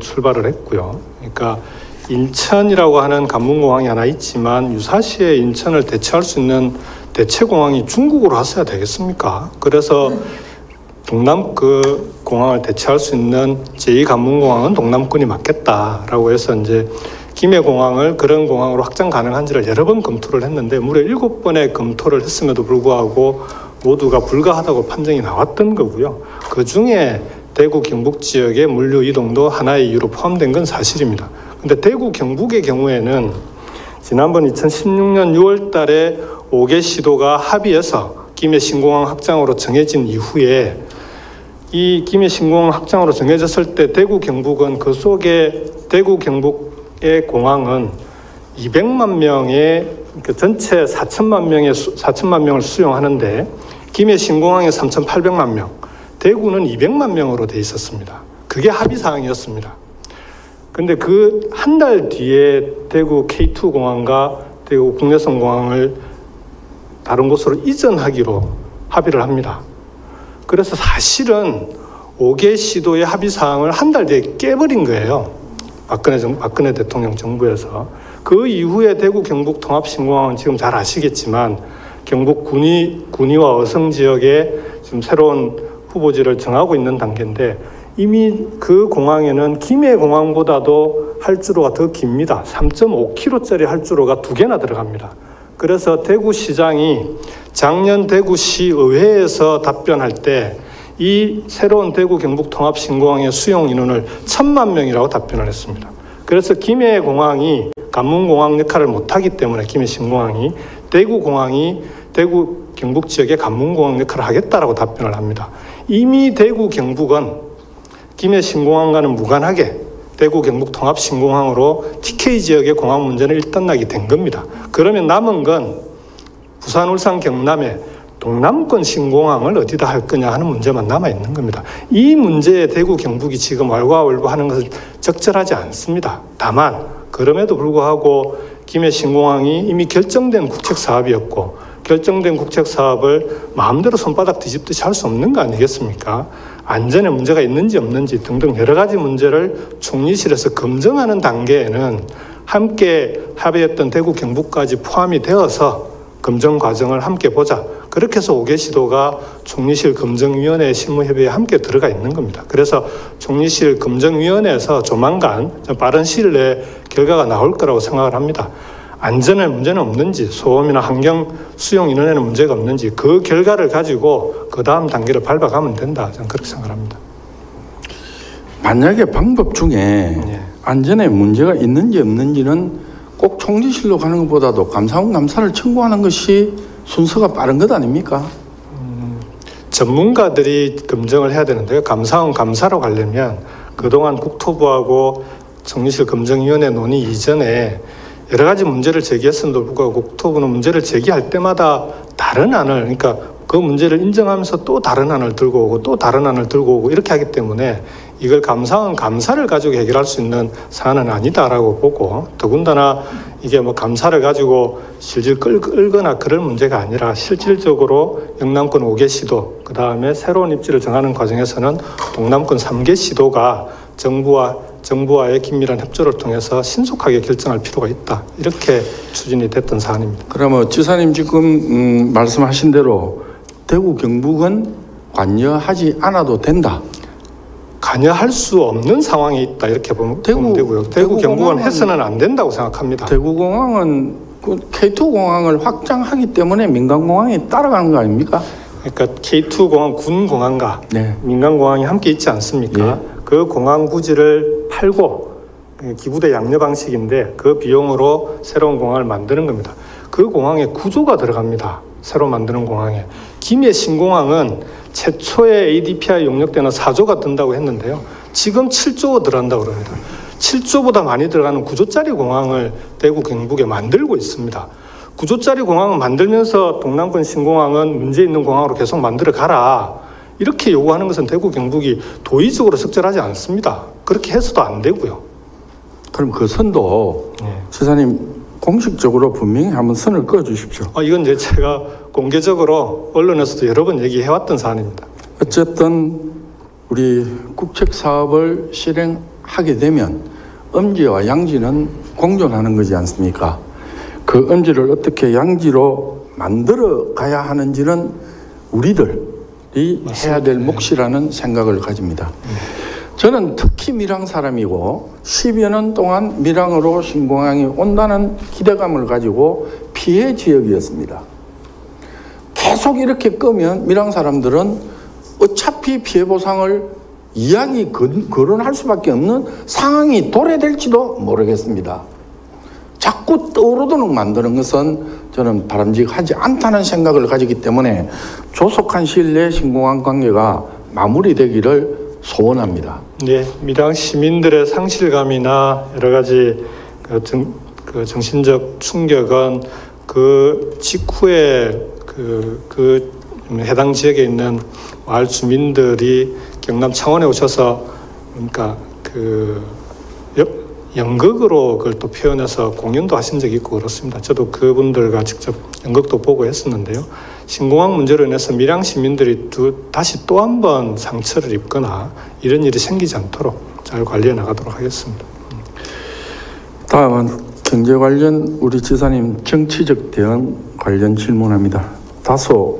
출발을 했고요. 그러니까 인천이라고 하는 관문공항이 하나 있지만 유사시에 인천을 대체할 수 있는 대체공항이 중국으로 왔어야 되겠습니까? 그래서 공항을 대체할 수 있는 제2관문공항은 동남권이 맞겠다라고 해서 이제 김해공항을 그런 공항으로 확장 가능한지를 여러 번 검토를 했는데 무려 7번의 검토를 했음에도 불구하고 모두가 불가하다고 판정이 나왔던 거고요. 그 중에 대구 경북 지역의 물류 이동도 하나의 이유로 포함된 건 사실입니다. 근데 대구 경북의 경우에는 지난번 2016년 6월 달에 5개 시도가 합의해서 김해 신공항 확장으로 정해진 이후에 이 김해 신공항 확장으로 정해졌을 때 대구 경북은 그 속에 대구 경북의 공항은 200만 명의 전체 4천만 명을 수용하는데 김해 신공항에 3,800만 명, 대구는 200만 명으로 돼 있었습니다. 그게 합의 사항이었습니다. 근데 그 한 달 뒤에 대구 K2 공항과 대구 국내선 공항을 다른 곳으로 이전하기로 합의를 합니다. 그래서 사실은 5개 시도의 합의 사항을 한 달 뒤에 깨버린 거예요. 박근혜 대통령 정부에서. 그 이후에 대구 경북 통합신공항은 지금 잘 아시겠지만 경북 군위와 어성 지역에 지금 새로운 후보지를 정하고 있는 단계인데 이미 그 공항에는 김해 공항보다도 활주로가 더 깁니다. 3.5km짜리 활주로가 2개나 들어갑니다. 그래서 대구시장이 작년 대구시 의회에서 답변할 때 이 새로운 대구 경북 통합 신공항의 수용 인원을 1,000만 명이라고 답변을 했습니다. 그래서 김해 공항이 관문공항 역할을 못하기 때문에 김해 신공항이 대구 경북 지역의 관문공항 역할을 하겠다라고 답변을 합니다. 이미 대구 경북은 김해 신공항과는 무관하게 대구 경북 통합 신공항으로 TK 지역의 공항 문제는 일단락이 된 겁니다. 그러면 남은 건 부산, 울산, 경남에 동남권 신공항을 어디다 할 거냐 하는 문제만 남아있는 겁니다. 이 문제에 대구 경북이 지금 왈가왈부하는 것은 적절하지 않습니다. 다만 그럼에도 불구하고 김해 신공항이 이미 결정된 국책사업이었고 결정된 국책사업을 마음대로 손바닥 뒤집듯이 할 수 없는 거 아니겠습니까? 안전에 문제가 있는지 없는지 등등 여러 가지 문제를 총리실에서 검증하는 단계에는 함께 합의했던 대구 경북까지 포함이 되어서 검증 과정을 함께 보자. 그렇게 해서 5개 시도가 총리실 검증위원회 실무협의회에 함께 들어가 있는 겁니다. 그래서 총리실 검증위원회에서 조만간 빠른 시일 내에 결과가 나올 거라고 생각을 합니다. 안전에 문제는 없는지 소음이나 환경 수용 인원에는 문제가 없는지 그 결과를 가지고 그 다음 단계를 밟아가면 된다. 저는 그렇게 생각합니다. 만약에 방법 중에 안전에 문제가 있는지 없는지는 꼭 총리실로 가는 것보다도 감사원 감사를 청구하는 것이 순서가 빠른 것 아닙니까? 전문가들이 검증을 해야 되는데요. 감사원 감사로 가려면 그동안 국토부하고 총리실 검증위원회 논의 이전에 여러 가지 문제를 제기했음에도 불구하고 국토부는 문제를 제기할 때마다 다른 안을, 그러니까 그 문제를 인정하면서 또 다른 안을 들고 오고 또 다른 안을 들고 오고 이렇게 하기 때문에 이걸 감사원 감사를 가지고 해결할 수 있는 사안은 아니다라고 보고 더군다나 이게 뭐 감사를 가지고 실질 끌거나 그럴 문제가 아니라 실질적으로 영남권 5개 시도 그 다음에 새로운 입지를 정하는 과정에서는 동남권 3개 시도가 정부와의 긴밀한 협조를 통해서 신속하게 결정할 필요가 있다. 이렇게 추진이 됐던 사안입니다. 그러면 지사님 지금 말씀하신 대로 대구 경북은 관여하지 않아도 된다. 관여할 수 없는 상황이 있다. 이렇게 보면 되고요. 대구 경북은 해서는 안 된다고 생각합니다. 대구공항은 그 K2 공항을 확장하기 때문에 민간공항이 따라가는 거 아닙니까? 그러니까 K2 공항 군공항과 민간공항이 함께 있지 않습니까? 그 공항 부지를 팔고 기부대 양려 방식인데 그 비용으로 새로운 공항을 만드는 겁니다. 그 공항에 구조가 들어갑니다. 새로 만드는 공항에. 김해 신공항은 최초의 ADPI 용역대는 4조가 든다고 했는데요. 지금 7조 들어간다고 그럽니다. 7조보다 많이 들어가는 9조짜리 공항을 대구 경북에 만들고 있습니다. 9조짜리 공항을 만들면서 동남권 신공항은 문제 있는 공항으로 계속 만들어 가라. 이렇게 요구하는 것은 대구 경북이 도의적으로 적절하지 않습니다. 그렇게 해서도 안 되고요. 그럼 그 선도 지사님 공식적으로 분명히 한번 선을 그어 주십시오. 이건 이제 제가 공개적으로 언론에서도 여러 번 얘기해왔던 사안입니다. 어쨌든 우리 국책 사업을 실행 하게 되면 음지와 양지는 공존하는 거지 않습니까? 그 음지를 어떻게 양지로 만들어 가야 하는지는 우리들이 해야 될 몫이라는 생각을 가집니다. 저는 특히 밀양 사람이고 10여 년 동안 밀양으로 신공항이 온다는 기대감을 가지고 피해 지역이었습니다. 계속 이렇게 끄면 밀양 사람들은 어차피 피해 보상을 이야기 거론할 수밖에 없는 상황이 도래될지도 모르겠습니다. 자꾸 떠오르도록 만드는 것은 저는 바람직하지 않다는 생각을 가지기 때문에 조속한 시일 내에 신공항 관계가 마무리되기를 소원합니다. 네, 밀양 시민들의 상실감이나 여러 가지 그 정신적 충격은 그 직후에 그 해당 지역에 있는 마을 주민들이 경남 창원에 오셔서 그러니까 그 연극으로 그걸 또 표현해서 공연도 하신 적이 있고 그렇습니다. 저도 그분들과 직접 연극도 보고 했었는데요. 신공항 문제로 인해서 밀양 시민들이 다시 또 한 번 상처를 입거나 이런 일이 생기지 않도록 잘 관리해 나가도록 하겠습니다. 다음은 경제 관련 우리 지사님 정치적 대응 관련 질문합니다. 다소